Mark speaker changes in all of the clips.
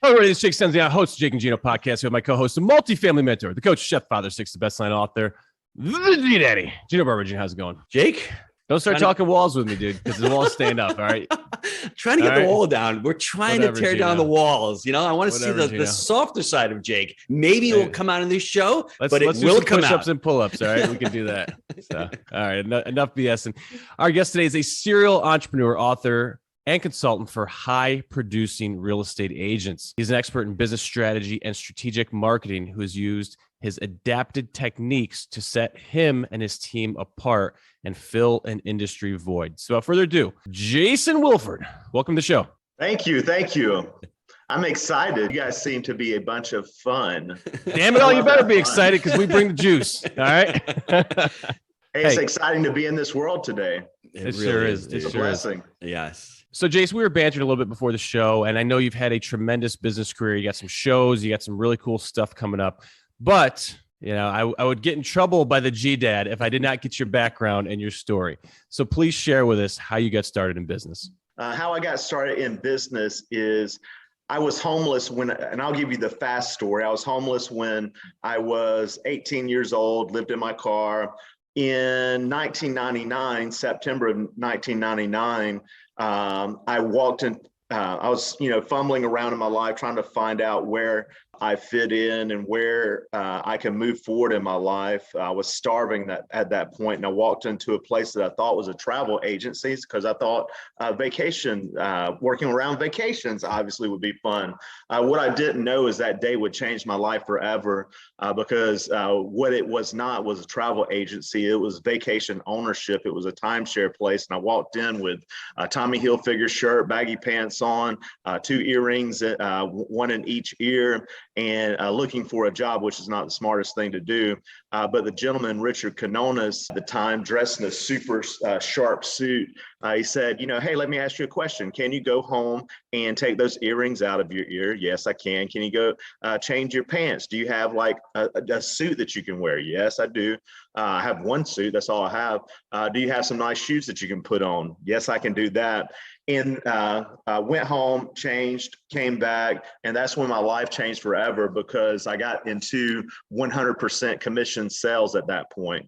Speaker 1: Hello, everybody. It's Jake Stenzian, host of Jake and Gino podcast with my co-host and multi-family mentor, the coach, chef, father, six, the best-selling author, the G-Daddy, Gino Bergeron. How's it going?
Speaker 2: Jake?
Speaker 1: Don't start talking walls with me, dude, because the walls stand up, all right?
Speaker 2: Trying to get the wall down. We're trying to tear down the walls. You know, I want to see the softer side of Jake. Maybe it will come out in this show, but it will come out.
Speaker 1: Push-ups and pull-ups, all right? We can do that. So, all right, enough BS. And our guest today is a serial entrepreneur, author, and consultant for high-producing real estate agents. He's an expert in business strategy and strategic marketing who has used his adapted techniques to set him and his team apart and fill an industry void. So without further ado, Jason Williford, welcome to the show.
Speaker 3: Thank you. I'm excited. You guys seem to be a bunch of fun.
Speaker 1: Damn it all, you better be excited because we bring the juice, all right?
Speaker 3: Hey, it's exciting to be in this world today.
Speaker 1: It sure is.
Speaker 3: It's a blessing.
Speaker 2: Yes.
Speaker 1: So, Jace, we were bantering a little bit before the show, and I know you've had a tremendous business career. You got some shows, you got some really cool stuff coming up. But, you know, I would get in trouble by the G-Dad if I did not get your background and your story. So please share with us how you got started in business.
Speaker 3: How I got started in business is I was homeless and I'll give you the fast story. I was homeless when I was 18 years old, lived in my car. In 1999, September of 1999, I walked in, I was, fumbling around in my life, trying to find out where I fit in and where I can move forward in my life. I was starving at that point, and I walked into a place that I thought was a travel agency because I thought working around vacations obviously would be fun. What I didn't know is that day would change my life forever because what it was not was a travel agency. It was vacation ownership. It was a timeshare place, and I walked in with a Tommy Hilfiger shirt, baggy pants on, 2 earrings, one in each ear, and looking for a job, which is not the smartest thing to do. But the gentleman, Richard Canonis, at the time, dressed in a super sharp suit, he said, hey, let me ask you a question. Can you go home and take those earrings out of your ear? Yes, I can. Can you go change your pants? Do you have like a suit that you can wear? Yes, I do. I have one suit. That's all I have. Do you have some nice shoes that you can put on? Yes, I can do that. And went home, changed, came back, and that's when my life changed forever because I got into 100% commission sales at that point.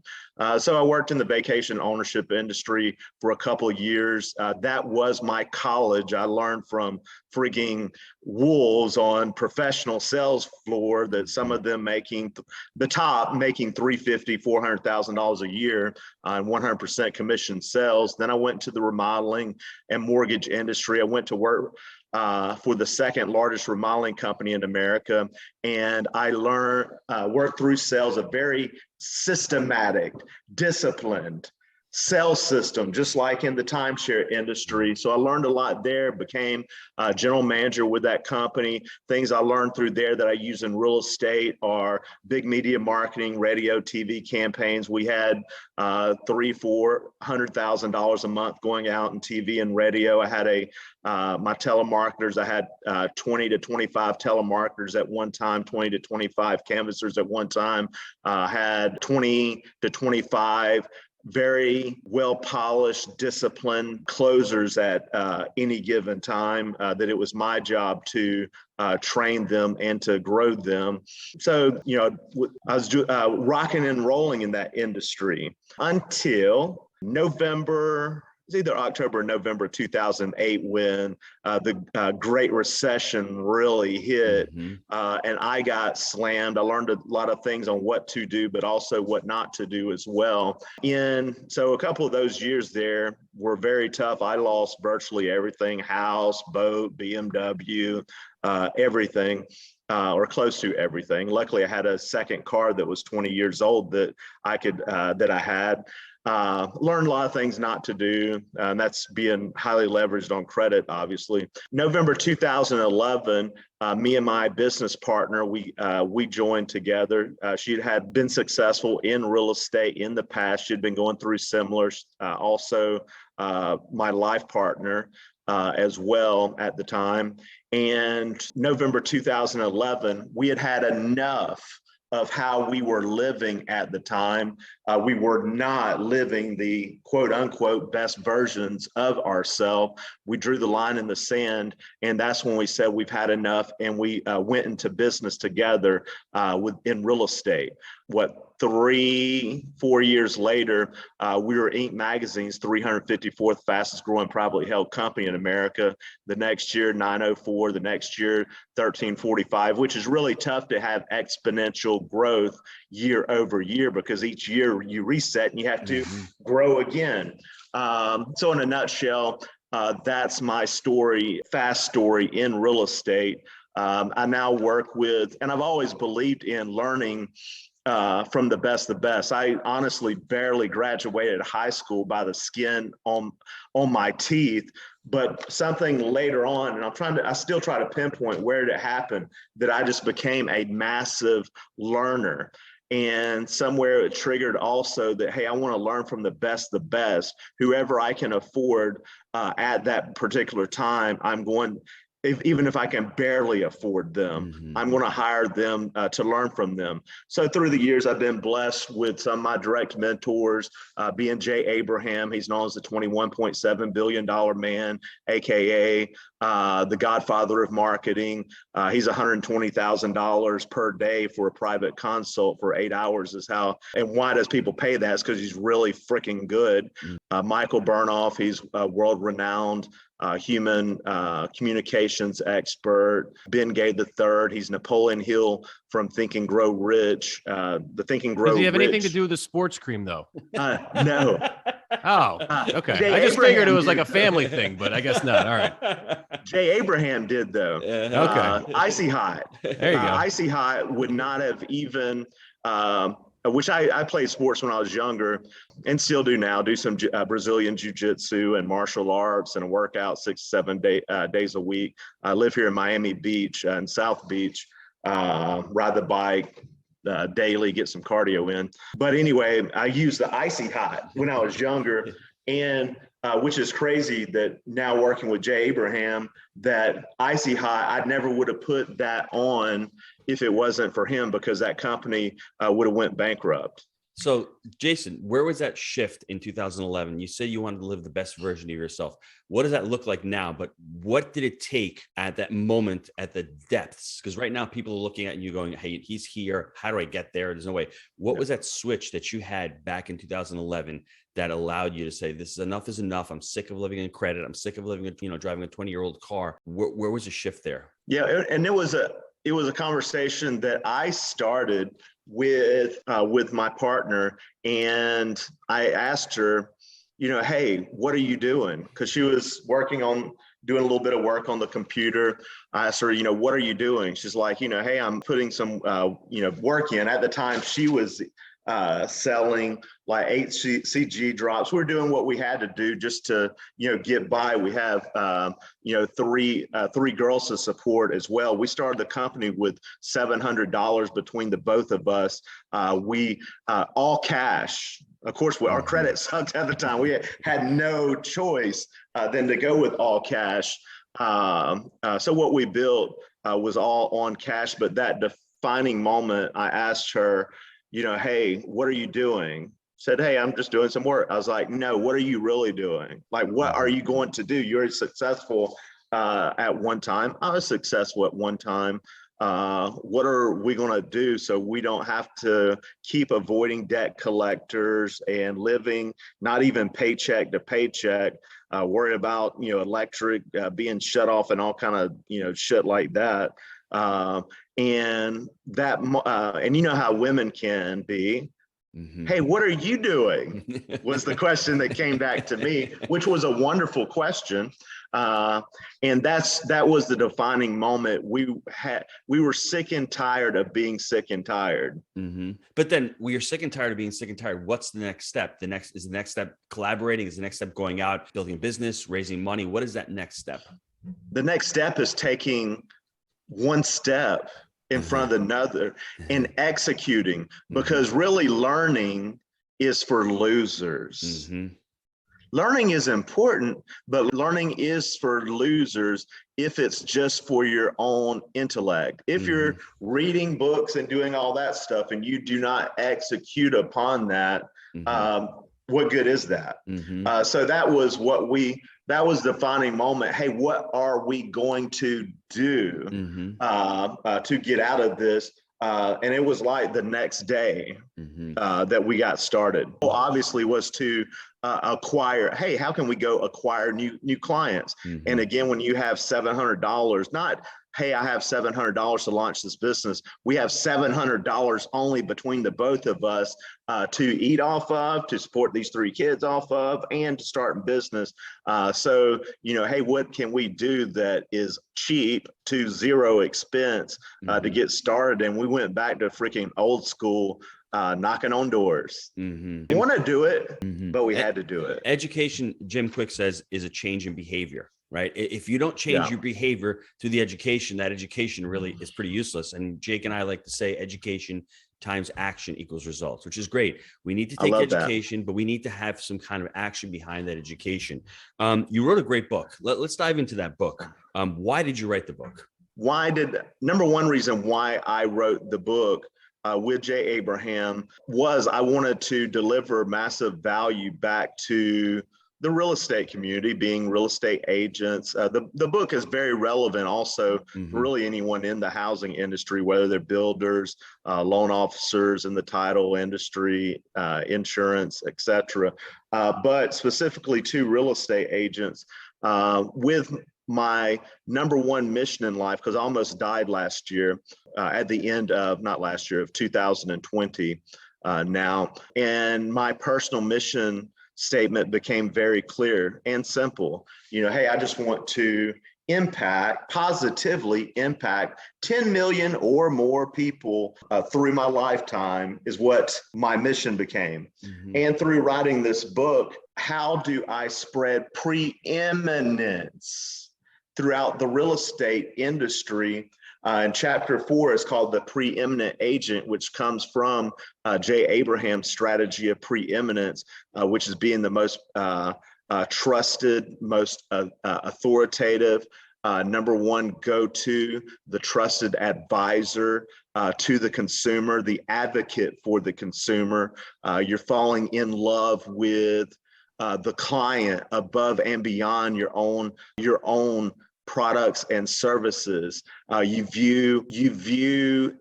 Speaker 3: So I worked in the vacation ownership industry for a couple of years. That was my college. I learned from freaking wolves on professional sales floor that some of them making $350,000, $400,000 a year on 100% commission sales. Then I went to the remodeling and mortgage industry. I went to work for the second largest remodeling company in America. And I learned, worked through sales, a very systematic, disciplined sales system, just like in the timeshare industry. So I learned a lot there, became a general manager with that company. Things I learned through there that I use in real estate are big media marketing, radio, TV campaigns. We had $300,000-$400,000 a month going out in TV and radio. I had my telemarketers, I had 20 to 25 telemarketers at one time, 20 to 25 canvassers at one time. Had 20 to 25 very well-polished, disciplined closers at any given time, that it was my job to train them and to grow them. So, I was rocking and rolling in that industry until November. It was either October or November 2008 when the Great Recession really hit, and I got slammed. I learned a lot of things on what to do, but also what not to do as well. So a couple of those years there were very tough. I lost virtually everything: house, boat, BMW, everything. Or close to everything. Luckily, I had a second car that was 20 years old that I had. Learned a lot of things not to do, and that's being highly leveraged on credit, obviously. November 2011, me and my business partner, we joined together. She had been successful in real estate in the past. She'd been going through similar, also my life partner as well at the time. And November 2011, we had enough of how we were living at the time. we were not living the quote unquote best versions of ourselves. We drew the line in the sand, and that's when we said we've had enough, and we went into business together in real estate. 3-4 years later, we were Inc. Magazine's 354th fastest growing privately held company in America. The next year, 904. The next year, 1345, which is really tough to have exponential growth year over year, because each year you reset and you have to grow again. So in a nutshell, that's my story, fast story in real estate. I now work with, and I've always believed in learning from the best. I honestly barely graduated high school by the skin on my teeth, but something later on, and I still try to pinpoint where it happened, that I just became a massive learner. And somewhere it triggered also that, hey, I want to learn from the best, whoever I can afford at that particular time. Even if I can barely afford them, I'm going to hire them to learn from them. So through the years, I've been blessed with some of my direct mentors, being Jay Abraham. He's known as the $21.7 billion man, AKA the godfather of marketing. He's $120,000 per day for a private consult for 8 hours and why does people pay that? It's because he's really freaking good. Michael Burnoff, he's world-renowned human communications expert. Ben Gay III, he's Napoleon Hill from Think and Grow Rich. The Think and Grow Rich.
Speaker 1: Does he have anything to do with the sports cream, though?
Speaker 3: No.
Speaker 1: Oh, okay. I just figured it was like a family thing, but I guess not. All right.
Speaker 3: Jay Abraham did, though.
Speaker 1: Okay.
Speaker 3: Icy Hot.
Speaker 1: There you go.
Speaker 3: Icy Hot would not have even... which I played sports when I was younger and still do now, do some Brazilian jiu-jitsu and martial arts and a workout 6-7 days a week. I live here in Miami Beach and South Beach, ride the bike daily, get some cardio in. But anyway, I used the Icy Hot when I was younger, and which is crazy that now working with Jay Abraham, that Icy Hot, I never would have put that on if it wasn't for him, because that company would have went bankrupt.
Speaker 2: So Jason, where was that shift in 2011? You said you wanted to live the best version of yourself. What does that look like now? But what did it take at that moment, at the depths? Because right now people are looking at you going, hey, he's here. How do I get there? There's no way. What was that switch that you had back in 2011 that allowed you to say, this is enough. I'm sick of living in credit. I'm sick of living, driving a 20-year-old car. Where was the shift there?
Speaker 3: Yeah. And it was a conversation that I started with my partner, and I asked her, hey, what are you doing? Because she was doing a little bit of work on the computer. I asked her, what are you doing? She's like, hey, I'm putting some, work in. At the time, she was selling like HCG drops. We're doing what we had to do just to, get by. We have, three girls to support as well. We started the company with $700 between the both of us. We all cash. Of course, our credit sucked at the time. We had no choice than to go with all cash. So what we built was all on cash. But that defining moment, I asked her, hey, what are you doing? Said, hey, I'm just doing some work. I was like, no, what are you really doing? Like, what are you going to do? You're successful at one time. I was successful at one time. What are we going to do so we don't have to keep avoiding debt collectors and living not even paycheck to paycheck, worried about, electric being shut off and all kind of, shit like that. And you know how women can be. Hey, what are you doing? Was the question that came back to me, which was a wonderful question. And that was the defining moment. We were sick and tired of being sick and tired.
Speaker 2: But then we are sick and tired of being sick and tired. What's the next step? The next step collaborating? Is the next step going out, building a business, raising money? What is that next step?
Speaker 3: The next step is taking one step in front of another and executing, because really learning is for losers. Learning is important, but learning is for losers if it's just for your own intellect. If you're reading books and doing all that stuff and you do not execute upon that, what good is that?
Speaker 2: Mm-hmm.
Speaker 3: So that was that was the defining moment. Hey, what are we going to do to get out of this? And it was like the next day that we got started. Well, obviously was to acquire, hey, how can we go acquire new clients? And again, when you have $700, not, hey, I have $700 to launch this business. We have $700 only between the both of us to eat off of, to support these 3 kids off of, and to start a business. So, hey, what can we do that is cheap to zero expense to get started? And we went back to freaking old school, knocking on doors. We want to do it, but we had to do it.
Speaker 2: Education, Jim Quick says, is a change in behavior. Right. If you don't change your behavior through the education, that education really is pretty useless. And Jake and I like to say education times action equals results, which is great. We need to take education, but we need to have some kind of action behind that education. You wrote a great book. Let's dive into that book. Why did you write the book?
Speaker 3: Number one reason why I wrote the book with Jay Abraham was I wanted to deliver massive value back to the real estate community, being real estate agents. The book is very relevant also for really anyone in the housing industry, whether they're builders, loan officers in the title industry, insurance, etc. But specifically to real estate agents, with my number one mission in life, because I almost died last year at the end of, not last year, of 2020 now. And my personal mission statement became very clear and simple. Hey, I just want to positively impact 10 million or more people through my lifetime is what my mission became. And through writing this book, how do I spread preeminence throughout the real estate industry? And chapter 4 is called The Preeminent Agent, which comes from Jay Abraham's strategy of preeminence, which is being the most trusted, most authoritative, number one go-to, the trusted advisor to the consumer, the advocate for the consumer. You're falling in love with the client above and beyond your own products and services. You view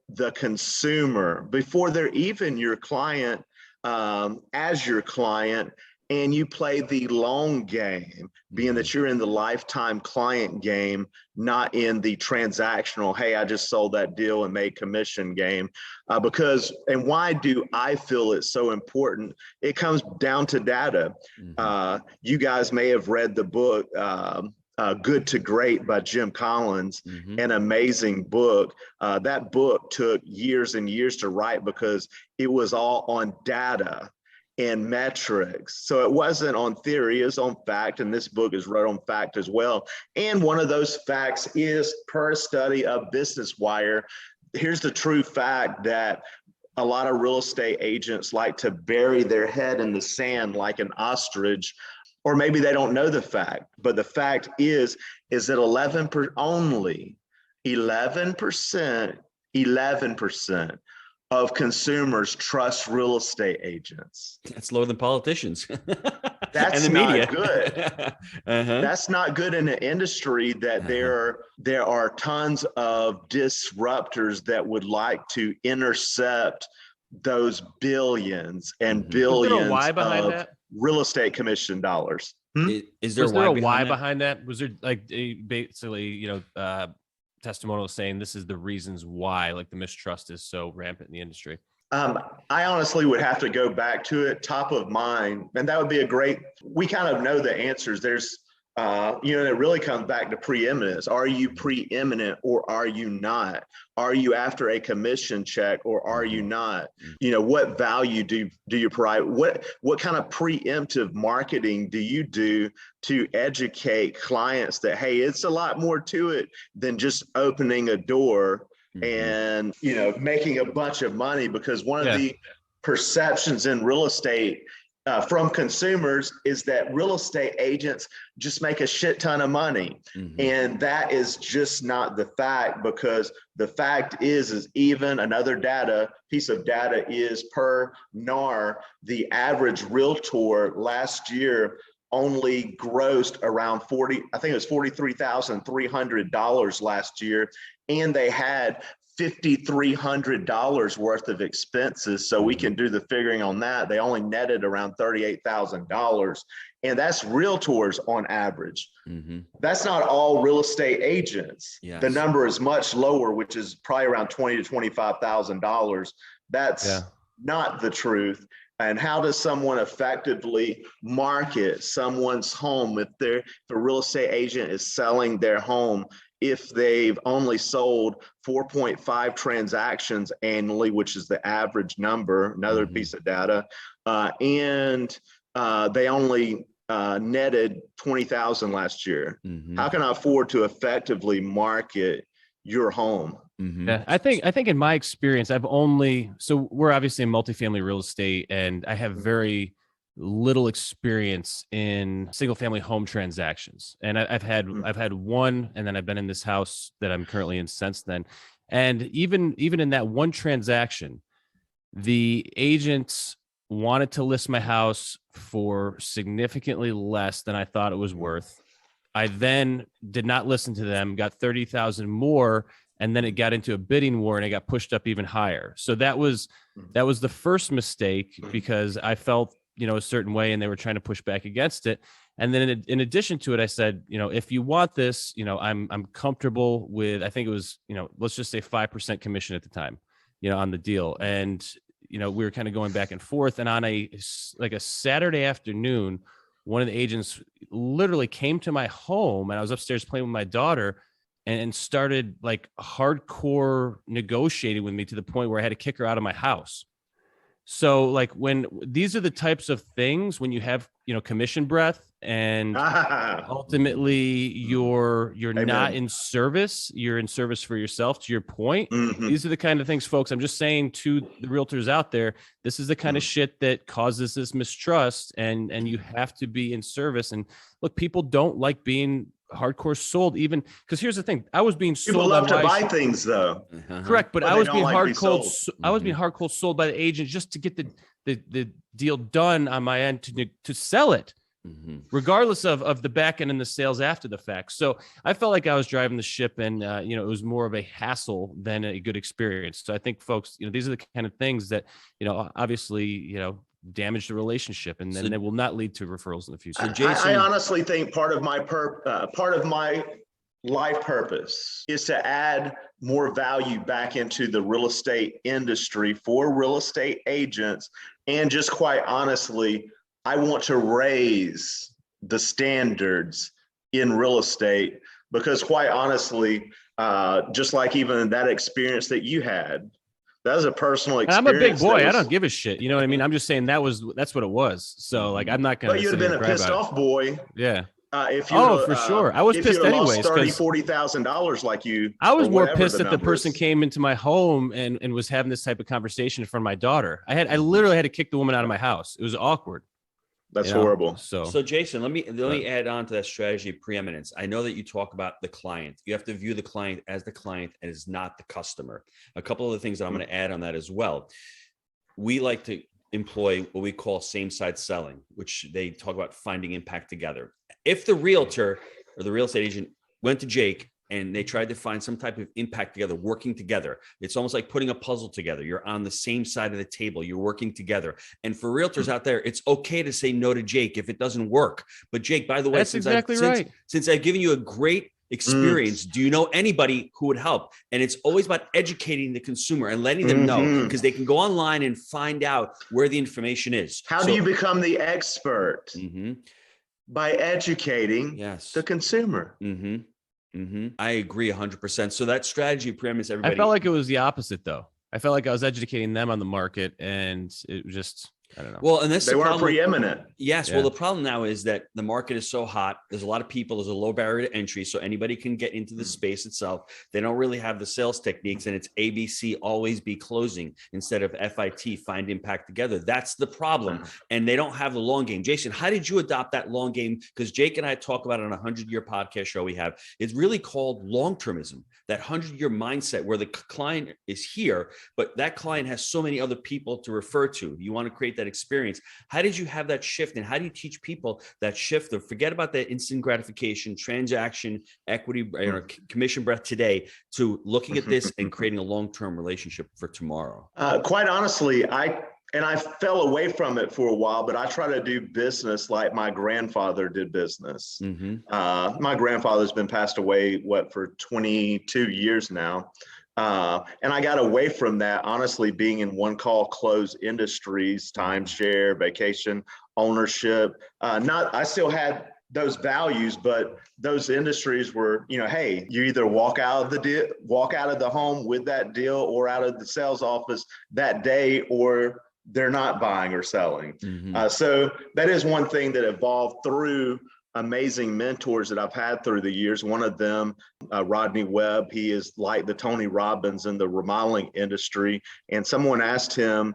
Speaker 3: the consumer before they're even your client as your client, and you play the long game, being that you're in the lifetime client game, not in the transactional, hey, I just sold that deal and made commission game. And why do I feel it's so important? It comes down to data. You guys may have read the book, Good to Great by Jim Collins, an amazing book. That book took years and years to write because it was all on data and metrics. So it wasn't on theory, it was on fact, and this book is wrote on fact as well. And one of those facts is, per study of Business Wire, here's the true fact that a lot of real estate agents like to bury their head in the sand like an ostrich, or maybe they don't know the fact, but the fact is that only 11% of consumers trust real estate agents.
Speaker 2: That's lower than politicians.
Speaker 3: That's
Speaker 2: and the media.
Speaker 3: Not good. That's not good in an industry that there are tons of disruptors that would like to intercept those billions and billions of real estate commission dollars.
Speaker 2: Is there
Speaker 1: a why behind that? Was there like basically, testimonial saying this is the reasons why, like the mistrust is so rampant in the industry?
Speaker 3: I honestly would have to go back to it, top of mind, and that would be we kind of know the answers. There's, it really comes back to preeminence. Are you preeminent or are you not? Are you after a commission check or are you not? What value do you provide? What kind of preemptive marketing do you do to educate clients that, hey, it's a lot more to it than just opening a door and, making a bunch of money? Because one of the perceptions in real estate from consumers is that real estate agents just make a shit ton of money. And that is just not the fact, because the fact is even another piece of data is per NAR, the average realtor last year only grossed around $43,300 last year. And they had $5,300 worth of expenses. So we can do the figuring on that. They only netted around $38,000. And that's realtors on average. That's not all real estate agents.
Speaker 2: Yes.
Speaker 3: The number is much lower, which is probably around $20,000 to $25,000. That's not the truth. And how does someone effectively market someone's home if a real estate agent is selling their home if they've only sold 4.5 transactions annually, which is the average number, another piece of data, and they only netted 20,000 last year? How can I afford to effectively market your home?
Speaker 1: Yeah, I think in my experience, so we're obviously in multifamily real estate, and I have very little experience in single family home transactions. And I've had one, and then I've been in this house that I'm currently in since then. And even in that one transaction, the agents wanted to list my house for significantly less than I thought it was worth. I then did not listen to them, got 30,000 more, and then it got into a bidding war and it got pushed up even higher. So that was the first mistake, because I felt, a certain way and they were trying to push back against it. And then in addition to it, I said, if you want this, I'm comfortable with, I think it was, let's just say 5% commission at the time, on the deal. And, we were kind of going back and forth, and on a Saturday afternoon, one of the agents literally came to my home, and I was upstairs playing with my daughter, and started like hardcore negotiating with me to the point where I had to kick her out of my house. So like when these are the types of things, when you have, commission breath, and ultimately you're not in service, you're in service for yourself, to your point. These are the kind of things, folks, I'm just saying to the realtors out there, this is the kind of shit that causes this mistrust, and you have to be in service. And look, people don't like being hardcore sold, even because here's the thing, I was being sold.
Speaker 3: People love to buy things though.
Speaker 1: Correct, but I was being hardcore. I was being hardcore sold by the agent just to get the deal done on my end to sell it, regardless of the back end and the sales after the fact. So I felt like I was driving the ship, and it was more of a hassle than a good experience. So I think, folks, these are the kind of things that obviously damage the relationship, and then they will not lead to referrals in the future.
Speaker 2: So Jason,
Speaker 3: I honestly think part of my life purpose is to add more value back into the real estate industry for real estate agents. And just quite honestly, I want to raise the standards in real estate, because quite honestly, just like even that experience that you had, that was a personal experience.
Speaker 1: I'm a big boy. I don't give a shit. You know what I mean? I'm just saying that's what it was. So like, I'm not going to.
Speaker 3: But you'd have been a pissed off boy.
Speaker 1: Yeah.
Speaker 3: If you
Speaker 1: for sure. I was pissed anyways.
Speaker 3: $30,000-$40,000 like you.
Speaker 1: I was more pissed that the person came into my home and was having this type of conversation in front of my daughter. I literally had to kick the woman out of my house. It was awkward.
Speaker 3: That's horrible.
Speaker 2: So Jason, let me add on to that strategy of preeminence. I know that you talk about the client. You have to view the client as the client and is not the customer. A couple of the things that I'm going to add on that as well. We like to employ what we call same side selling, which they talk about finding impact together. If the realtor or the real estate agent went to Jake and they tried to find some type of impact together, working together, it's almost like putting a puzzle together. You're on the same side of the table. You're working together. And for realtors out there, it's okay to say no to Jake if it doesn't work. But Jake, by the way, since I've given you a great experience, do you know anybody who would help? And it's always about educating the consumer and letting them know, because they can go online and find out where the information is.
Speaker 3: How do you become the expert? By educating the consumer.
Speaker 2: I agree 100%. So that strategy premise, everybody.
Speaker 1: I felt like it was the opposite though. I felt like I was educating them on the market, and it just, I don't know.
Speaker 2: Well, and that's
Speaker 3: They
Speaker 2: the
Speaker 3: weren't
Speaker 2: problem.
Speaker 3: preeminent.
Speaker 2: Yes.
Speaker 1: Yeah.
Speaker 2: Well, the problem now is that the market is so hot. There's a lot of people. There's a low barrier to entry. So anybody can get into the space itself. They don't really have the sales techniques, and it's ABC, always be closing, instead of FIT, find impact together. That's the problem. And they don't have the long game. Jason, how did you adopt that long game? Because Jake and I talk about it on a 100-year podcast show we have. It's really called long-termism, that 100-year mindset where the client is here, but that client has so many other people to refer to. You want to create that experience. How did you have that shift, and how do you teach people that shift of forget about that instant gratification, transaction, equity, commission breath today, to looking at this and creating a long-term relationship for tomorrow?
Speaker 3: Quite honestly, I fell away from it for a while, but I try to do business like my grandfather did business. My grandfather's been passed away, for 22 years now. And I got away from that, honestly, being in one call close industries, timeshare, vacation, ownership. I still had those values, but those industries were, hey, you either walk out of the home with that deal or out of the sales office that day, or they're not buying or selling. So that is one thing that evolved through amazing mentors that I've had through the years. One of them, Rodney Webb, he is like the Tony Robbins in the remodeling industry. And someone asked him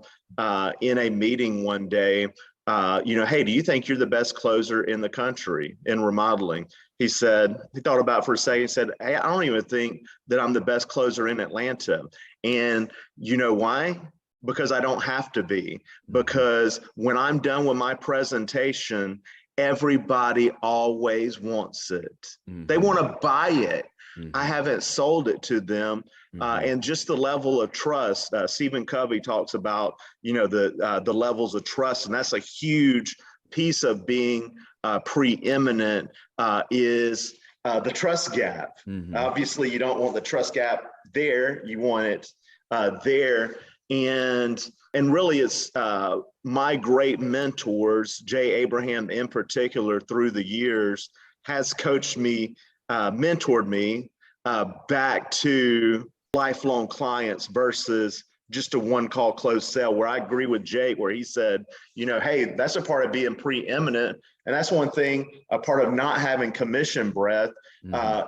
Speaker 3: in a meeting one day, hey, do you think you're the best closer in the country in remodeling? He said, he thought about it for a second. He said, hey, I don't even think that I'm the best closer in Atlanta. And you know why? Because I don't have to be. Because when I'm done with my presentation, everybody always wants it. They want to buy it. I haven't sold it to them. And just the level of trust, Stephen Covey talks about, the levels of trust. And that's a huge piece of being preeminent is the trust gap. Obviously, you don't want the trust gap there. You want it there. And really, it's my great mentors, Jay Abraham in particular, through the years, has coached me, mentored me back to lifelong clients versus just a one-call closed sale, where I agree with Jake, where he said, hey, that's a part of being preeminent. And that's one thing, a part of not having commission breath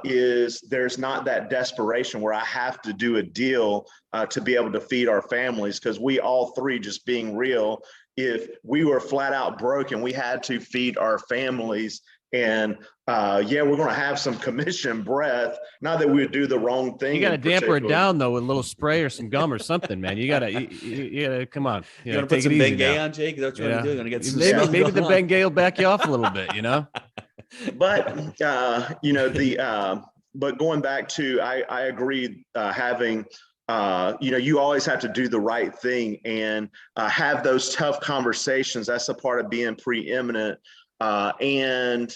Speaker 3: is there's not that desperation where I have to do a deal to be able to feed our families. Because we all three, just being real, if we were flat out broke and we had to feed our families, and we're going to have some commission breath. Not that we would do the wrong thing.
Speaker 1: You got to damper it down though with a little spray or some gum or something, man. You got to come on.
Speaker 2: You want to put some Bengay on, Jake? That's what I'm doing. I'm going to get some
Speaker 1: maybe the Bengay will back you off a little bit,
Speaker 3: But but going back to, I agree, having. You always have to do the right thing and have those tough conversations. That's a part of being preeminent. And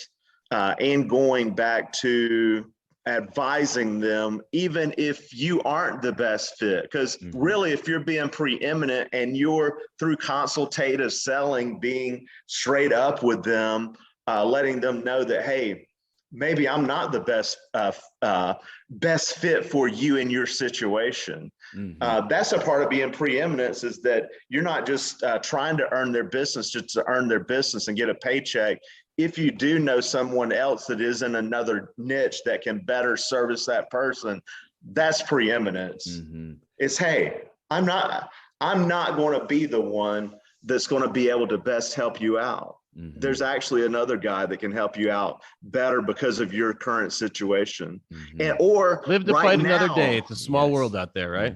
Speaker 3: going back to advising them, even if you aren't the best fit, because really, if you're being preeminent and you're through consultative selling, being straight up with them, letting them know that, hey, maybe I'm not the best fit for you in your situation. That's a part of being preeminence, is that you're not just trying to earn their business just to earn their business and get a paycheck. If you do know someone else that is in another niche that can better service that person, that's preeminence. It's, hey, I'm not going to be the one that's going to be able to best help you out. There's actually another guy that can help you out better because of your current situation. And or
Speaker 1: live to
Speaker 3: right
Speaker 1: fight
Speaker 3: now,
Speaker 1: another day. It's a small world out there, right?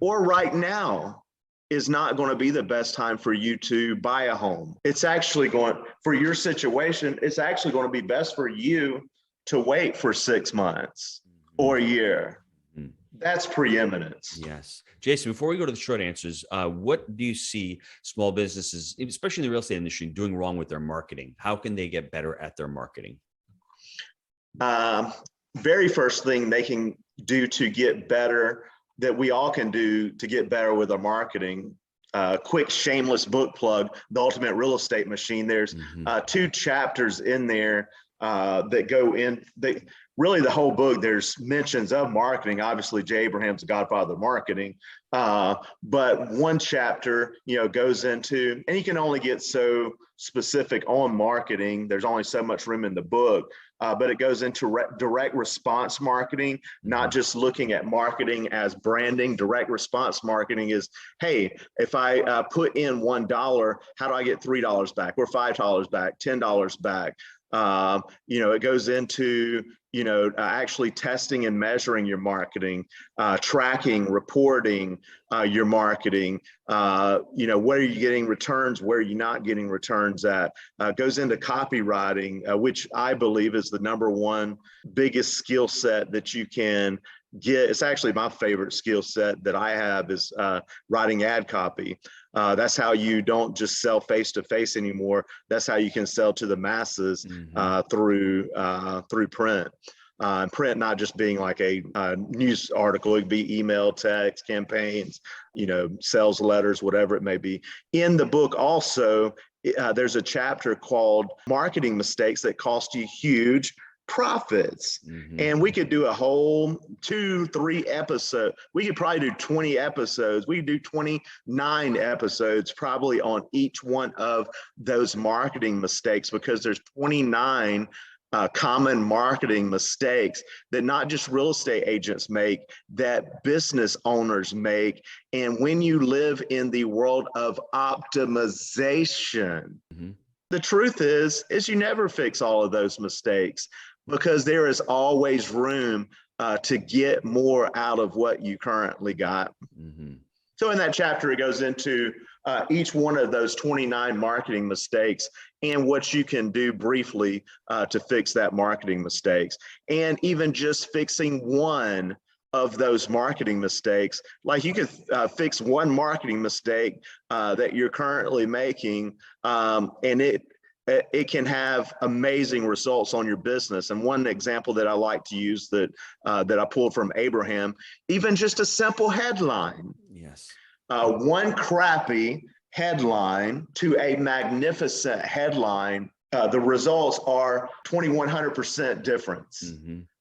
Speaker 3: Or right now is not going to be the best time for you to buy a home. It's actually for your situation, it's actually going to be best for you to wait for 6 months or a year. That's preeminence.
Speaker 2: Yes. Jason, before we go to the short answers, what do you see small businesses, especially in the real estate industry, doing wrong with their marketing? How can they get better at their marketing?
Speaker 3: Very first thing they can do to get better, that we all can do to get better with our marketing. Quick shameless book plug, The Ultimate Real Estate Machine. There's 2 chapters in there that go in. really the whole book, there's mentions of marketing. Obviously, Jay Abraham's the godfather of marketing. But one chapter, goes into, and you can only get so specific on marketing. There's only so much room in the book, but it goes into direct response marketing, not just looking at marketing as branding. Direct response marketing is, hey, if I put in $1, how do I get $3 back, or $5 back, $10 back? It goes into, actually testing and measuring your marketing, tracking, reporting your marketing, where are you getting returns, where are you not getting returns at, goes into copywriting, which I believe is the number one biggest skill set that you can get. It's actually my favorite skill set that I have is writing ad copy. That's how you don't just sell face to face anymore. That's how you can sell to the masses through print. Print not just being like a news article, it could be email, text, campaigns, sales letters, whatever it may be. In the book also, there's a chapter called Marketing Mistakes That Cost You Huge Profits. And we could do a whole 2-3 episodes. We could probably do 20 episodes. We could do 29 episodes probably on each one of those marketing mistakes, because there's 29 common marketing mistakes that not just real estate agents make, that business owners make. And when you live in the world of optimization, the truth is you never fix all of those mistakes, because there is always room to get more out of what you currently got. So in that chapter, it goes into each one of those 29 marketing mistakes and what you can do briefly to fix that marketing mistakes. And even just fixing one of those marketing mistakes, like you could fix one marketing mistake that you're currently making, and it can have amazing results on your business. And one example that I like to use that I pulled from Abraham, even just a simple headline.
Speaker 2: Yes.
Speaker 3: One crappy headline to a magnificent headline, the results are 2,100% difference.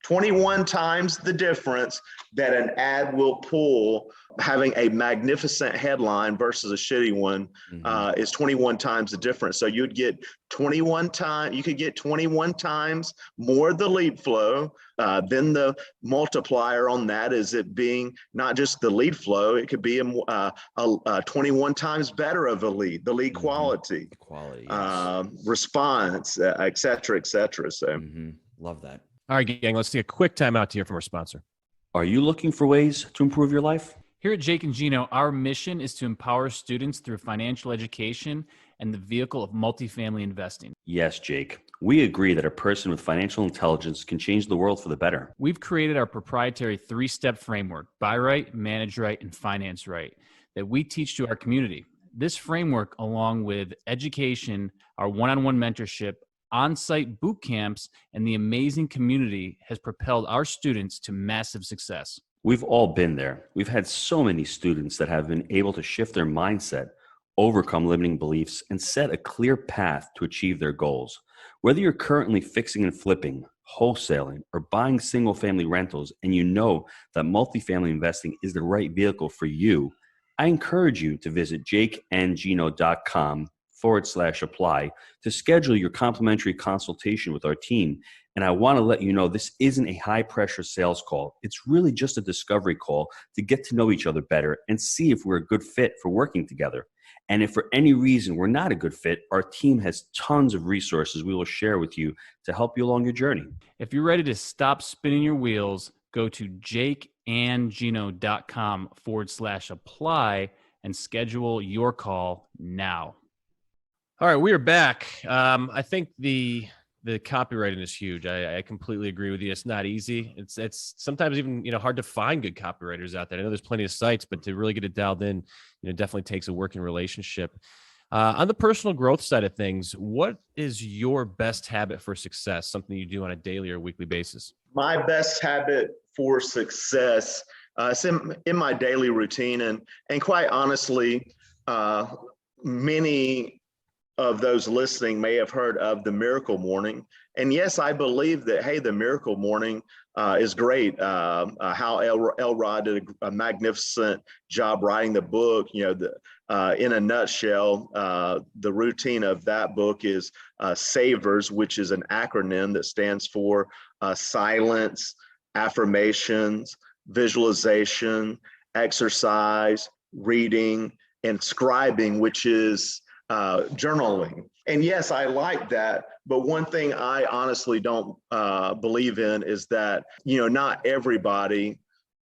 Speaker 3: 21 times the difference that an ad will pull having a magnificent headline versus a shitty one is 21 times the difference. So you'd get 21 times, you could get 21 times more the lead flow. Then the multiplier on that is it being not just the lead flow, it could be a 21 times better of a lead, the lead quality,
Speaker 2: Yes.
Speaker 3: response, et cetera, et cetera. So
Speaker 2: Love that.
Speaker 1: All right, gang, let's take a quick time out to hear from our sponsor.
Speaker 2: Are you looking for ways to improve your life?
Speaker 4: Here at Jake and Gino, our mission is to empower students through financial education and the vehicle of multifamily investing.
Speaker 2: Yes, Jake. We agree that a person with financial intelligence can change the world for the better.
Speaker 4: We've created our proprietary 3-step framework, buy right, manage right, and finance right, that we teach to our community. This framework, along with education, our one-on-one mentorship, on-site boot camps, and the amazing community has propelled our students to massive success.
Speaker 2: We've all been there. We've had so many students that have been able to shift their mindset, overcome limiting beliefs, and set a clear path to achieve their goals. Whether you're currently fixing and flipping, wholesaling, or buying single-family rentals, and you know that multifamily investing is the right vehicle for you, I encourage you to visit jakeandgino.com/apply to schedule your complimentary consultation with our team. And I want to let you know this isn't a high pressure sales call. It's really just a discovery call to get to know each other better and see if we're a good fit for working together. And if for any reason we're not a good fit, our team has tons of resources we will share with you to help you along your journey.
Speaker 4: If you're ready to stop spinning your wheels, go to jakeandgino.com/apply and schedule your call now.
Speaker 1: All right, we are back. I think the copywriting is huge. I completely agree with you. It's not easy. It's sometimes even hard to find good copywriters out there. I know there's plenty of sites, but to really get it dialed in, definitely takes a working relationship. On the personal growth side of things, what is your best habit for success? Something you do on a daily or weekly basis?
Speaker 3: My best habit for success is in my daily routine, and quite honestly, many of those listening may have heard of the Miracle Morning. And yes, I believe that, hey, the Miracle Morning is great. How Elrod did a magnificent job writing the book. In a nutshell, the routine of that book is SAVERS, which is an acronym that stands for silence, affirmations, visualization, exercise, reading, and scribing, which is journaling. And yes, I like that. But one thing I honestly don't believe in is that, not everybody,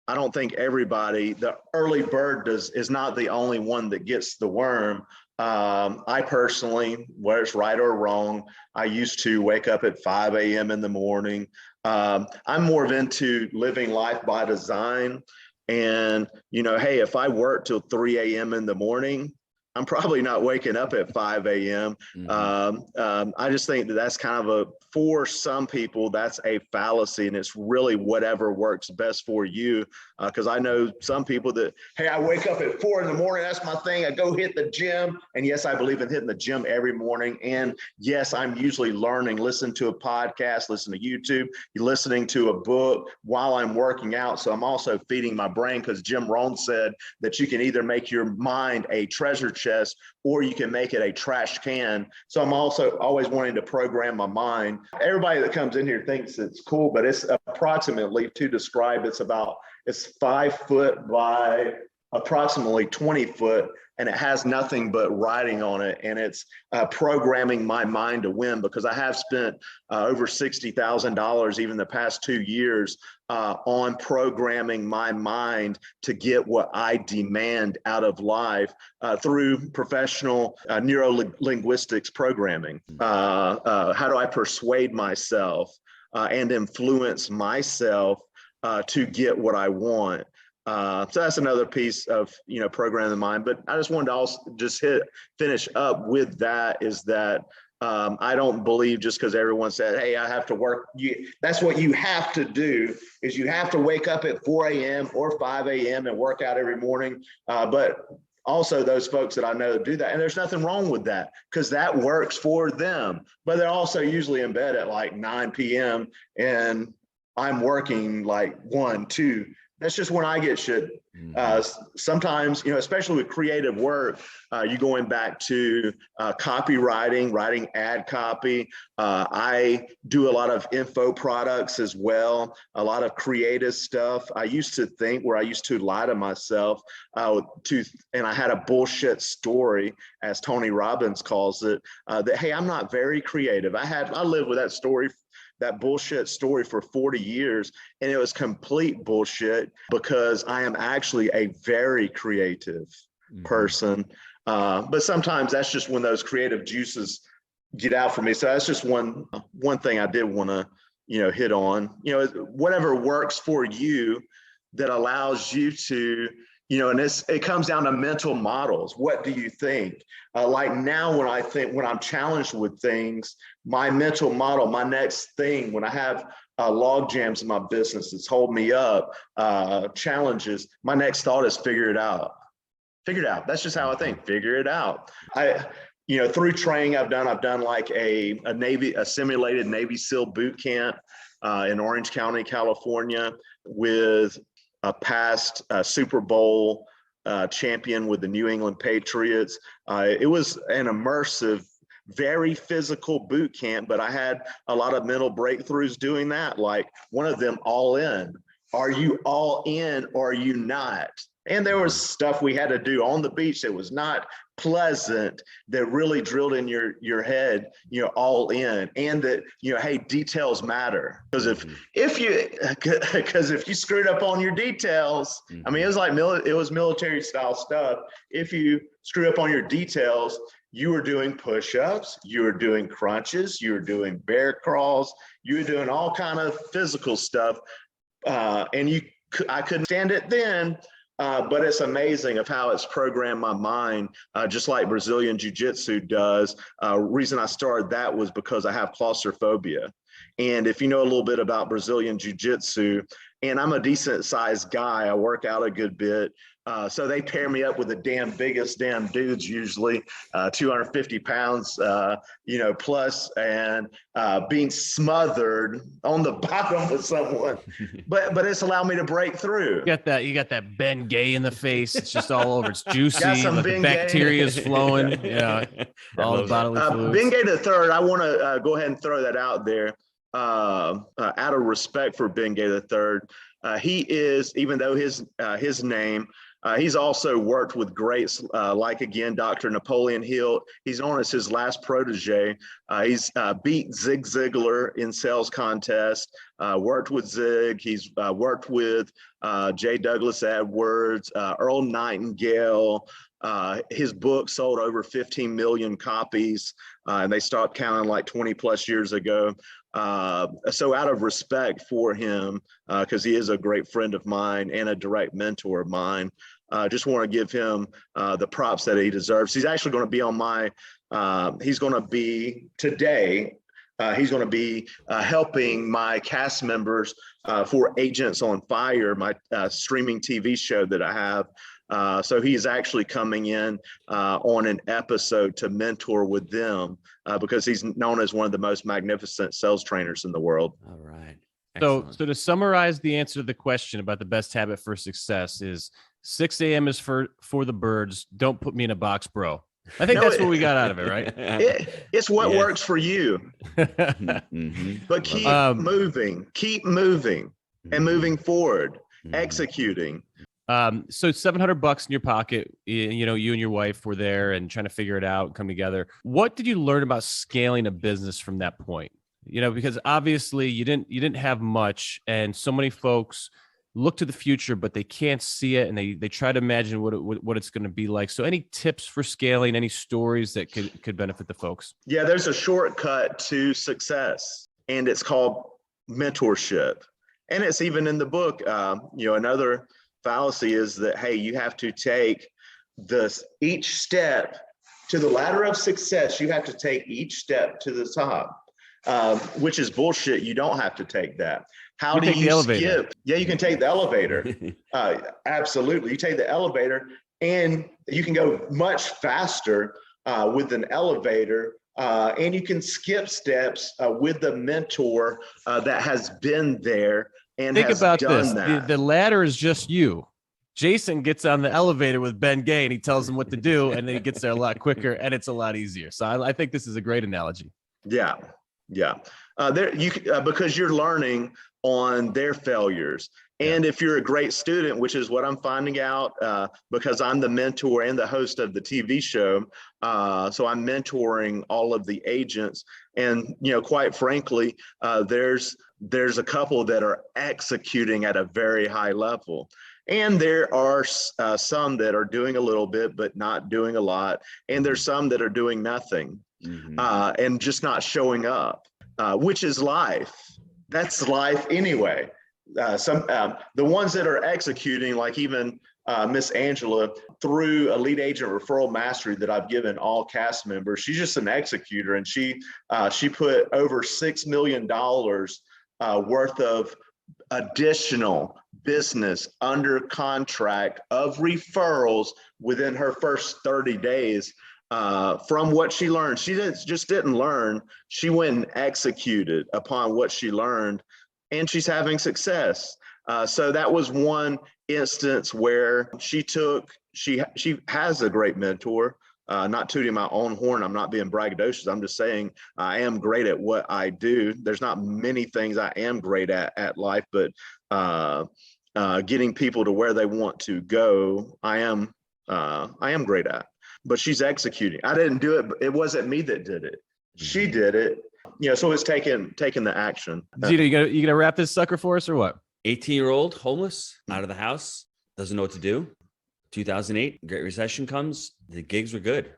Speaker 3: I don't think everybody, the early bird is not the only one that gets the worm. I personally, whether it's right or wrong, I used to wake up at 5 a.m. in the morning. I'm more of into living life by design. And, hey, if I work till 3 a.m. in the morning, I'm probably not waking up at 5 a.m. I just think that that's kind of for some people, that's a fallacy, and it's really whatever works best for you. Because I know some people that, hey, I wake up at 4 in the morning. That's my thing. I go hit the gym. And yes, I believe in hitting the gym every morning. And yes, I'm usually learning, listen to a podcast, listen to YouTube, listening to a book while I'm working out. So I'm also feeding my brain, because Jim Rohn said that you can either make your mind a treasure chest or you can make it a trash can. So I'm also always wanting to program my mind. Everybody that comes in here thinks it's cool, but it's approximately, to describe, it's 5 foot by approximately 20 foot, and it has nothing but writing on it. And it's programming my mind to win, because I have spent over $60,000 even the past 2 years on programming my mind to get what I demand out of life through professional neuro-linguistics programming. How do I persuade myself and influence myself to get what I want? So that's another piece of, programming the mind. But I just wanted to also just finish up with that, is that I don't believe just because everyone said, hey, I have to work. That's what you have to do, is you have to wake up at 4 a.m. or 5 a.m. and work out every morning. But also those folks that I know do that, and there's nothing wrong with that, because that works for them. But they're also usually in bed at like 9 p.m. and I'm working like 1, 2. That's just when I get shit. Sometimes, especially with creative work, you going back to copywriting, writing ad copy. I do a lot of info products as well, a lot of creative stuff. I used to lie to myself and I had a bullshit story, as Tony Robbins calls it, that, hey, I'm not very creative. I lived with that bullshit story for 40 years, and it was complete bullshit, because I am actually a very creative person. But sometimes that's just when those creative juices get out for me. So that's just one thing I did want to, hit on, whatever works for you that allows you to, and it comes down to mental models. What do you think? Like now, when I'm challenged with things, my mental model, my next thing, when I have log jams in my business that's hold me up, challenges, my next thought is figure it out. That's just how I think. Figure it out. Through training I've done like a simulated Navy SEAL boot camp in Orange County, California, with a past Super Bowl champion with the New England Patriots. It was an immersive, very physical boot camp, but I had a lot of mental breakthroughs doing that. Like one of them, all in. Are you all in or are you not? And there was stuff we had to do on the beach that was not pleasant, that really drilled in your head, all in. And that, hey, details matter. Because if you screwed up on your details, I mean, it was like it was military style stuff. If you screw up on your details, you were doing push-ups, you were doing crunches, you were doing bear crawls, you were doing all kind of physical stuff. And I couldn't stand it then. But it's amazing of how it's programmed my mind, just like Brazilian Jiu-Jitsu does. Reason I started that was because I have claustrophobia. And if you know a little bit about Brazilian Jiu-Jitsu, and I'm a decent sized guy, I work out a good bit. So they pair me up with the biggest dudes, usually 250 pounds, plus, and being smothered on the bottom with someone. But it's allowed me to break through.
Speaker 1: You got that Ben Gay in the face. It's just all over. It's juicy.
Speaker 3: Got some
Speaker 1: like the bacteria is flowing. Yeah, all the bodily fluids.
Speaker 3: Ben Gay the third. I want to go ahead and throw that out there. Out of respect for Ben Gay the third, he is, even though his name. He's also worked with greats like, again, Dr. Napoleon Hill. He's known as his last protege. He's beat Zig Ziglar in sales contests, worked with Zig. He's worked with J. Douglas Edwards, Earl Nightingale. His book sold over 15 million copies, and they stopped counting like 20 plus years ago. So out of respect for him, because he is a great friend of mine and a direct mentor of mine, just want to give him the props that he deserves. He's actually going to be on he's going to be today. He's going to be helping my cast members for Agents on Fire, my streaming TV show that I have. So he's actually coming in on an episode to mentor with them because he's known as one of the most magnificent sales trainers in the world.
Speaker 2: All right.
Speaker 1: So to summarize the answer to the question about the best habit for success is 6 a.m. is for the birds. Don't put me in a box, bro. I think that's what we got out of it, right?
Speaker 3: It's what works for you. But keep moving, and moving forward, executing.
Speaker 1: So $700 in your pocket, you and your wife were there and trying to figure it out, come together. What did you learn about scaling a business from that point? Because obviously you didn't have much, and so many folks look to the future, but they can't see it, and they try to imagine what it's going to be like. So any tips for scaling, any stories that could benefit the folks?
Speaker 3: Yeah, there's a shortcut to success, and it's called mentorship. And it's even in the book. Another fallacy is that, hey, you have to take each step to the ladder of success. You have to take each step to the top, which is bullshit. You don't have to take that. How do you skip? Yeah, you can take the elevator. Absolutely. You take the elevator and you can go much faster with an elevator. And you can skip steps with the mentor that has been there and
Speaker 1: think
Speaker 3: has
Speaker 1: about
Speaker 3: done
Speaker 1: this.
Speaker 3: that.
Speaker 1: The ladder is just you. Jason gets on the elevator with Ben Gay and he tells him what to do, and then he gets there a lot quicker and it's a lot easier. So I think this is a great analogy.
Speaker 3: Yeah. Because you're learning on their failures. And if you're a great student, which is what I'm finding out, because I'm the mentor and the host of the TV show, so I'm mentoring all of the agents. And quite frankly, there's a couple that are executing at a very high level. And there are some that are doing a little bit, but not doing a lot. And there's some that are doing nothing and just not showing up, which is life. That's life anyway. The ones that are executing, like even Miss Angela, through a lead agent referral mastery that I've given all cast members, she's just an executor, and she put over $6 million worth of additional business under contract of referrals within her first 30 days. From what she learned. She didn't learn. She went and executed upon what she learned, and she's having success. So that was one instance where she has a great mentor. Not tooting my own horn. I'm not being braggadocious. I'm just saying I am great at what I do. There's not many things I am great at life, but getting people to where they want to go, I am great at. But she's executing. I didn't do it. It wasn't me that did it. She did it. So it's taking the action.
Speaker 1: Gino, you gonna wrap this sucker for us or what?
Speaker 2: 18-year-old homeless, out of the house, doesn't know what to do. 2008, Great Recession comes. The gigs were good.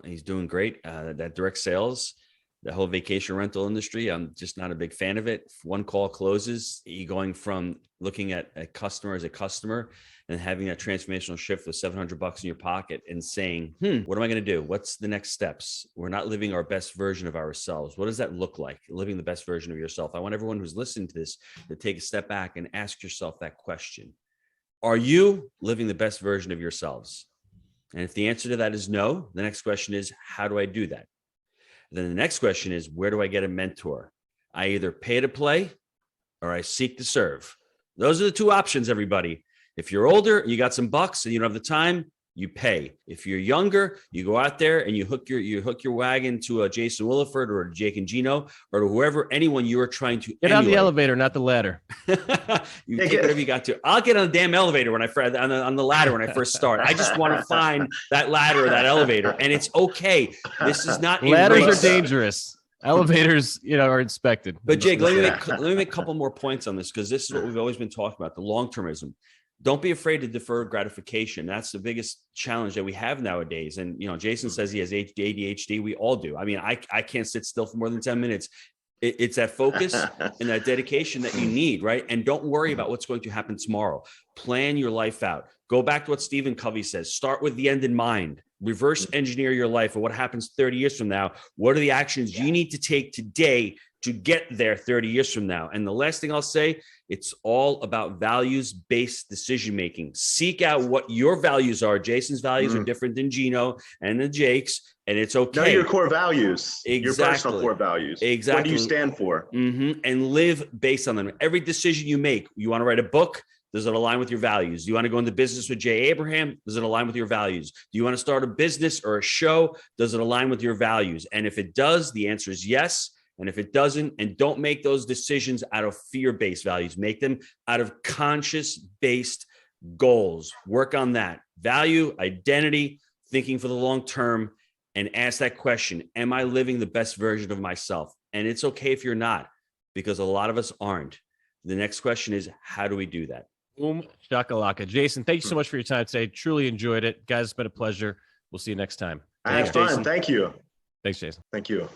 Speaker 2: He's doing great. That direct sales, the whole vacation rental industry, I'm just not a big fan of it. One call closes, you going from looking at a customer as a customer and having that transformational shift with $700 in your pocket and saying, what am I going to do? What's the next steps? We're not living our best version of ourselves. What does that look like? Living the best version of yourself. I want everyone who's listening to this to take a step back and ask yourself that question. Are you living the best version of yourselves? And if the answer to that is no, the next question is, how do I do that? Then the next question is, where do I get a mentor? I either pay to play or I seek to serve. Those are the two options, everybody. If you're older, you got some bucks and you don't have the time, you pay. If you're younger, you go out there and you hook your wagon to a Jason Williford or a Jake and Gino or to whoever, anyone you are trying to
Speaker 1: Get on the elevator, not the ladder.
Speaker 2: You take whatever you got to. I'll get on the damn elevator when on the ladder when I first start. I just want to find that ladder or that elevator, and it's okay. This is not
Speaker 1: ladders are dangerous. Elevators, are inspected.
Speaker 2: But Jake, let me make a couple more points on this, because this is what we've always been talking about: the long-termism. Don't be afraid to defer gratification. That's the biggest challenge that we have nowadays. And, Jason says he has ADHD. We all do. I mean, I can't sit still for more than 10 minutes. It's that focus and that dedication that you need, right? And don't worry about what's going to happen tomorrow. Plan your life out. Go back to what Stephen Covey says. Start with the end in mind. Reverse engineer your life, and what happens 30 years from now. What are the actions you need to take today to get there 30 years from now? And the last thing I'll say, it's all about values-based decision-making. Seek out what your values are. Jason's values are different than Gino and the Jake's, and it's okay.
Speaker 3: Know your core values, your personal core values.
Speaker 2: Exactly.
Speaker 3: What do you stand for?
Speaker 2: And live based on them. Every decision you make, you want to write a book, does it align with your values? Do you want to go into business with Jay Abraham? Does it align with your values? Do you want to start a business or a show? Does it align with your values? And if it does, the answer is yes. And if it doesn't, and don't make those decisions out of fear-based values, make them out of conscious-based goals. Work on that. Value, identity, thinking for the long term, and ask that question: am I living the best version of myself? And it's okay if you're not, because a lot of us aren't. The next question is, how do we do that?
Speaker 1: Boom, shakalaka. Jason, thank you so much for your time today. Truly enjoyed it. Guys, it's been a pleasure. We'll see you next time.
Speaker 3: Thanks, Jason. Thank you.
Speaker 1: Thanks, Jason.
Speaker 3: Thank you.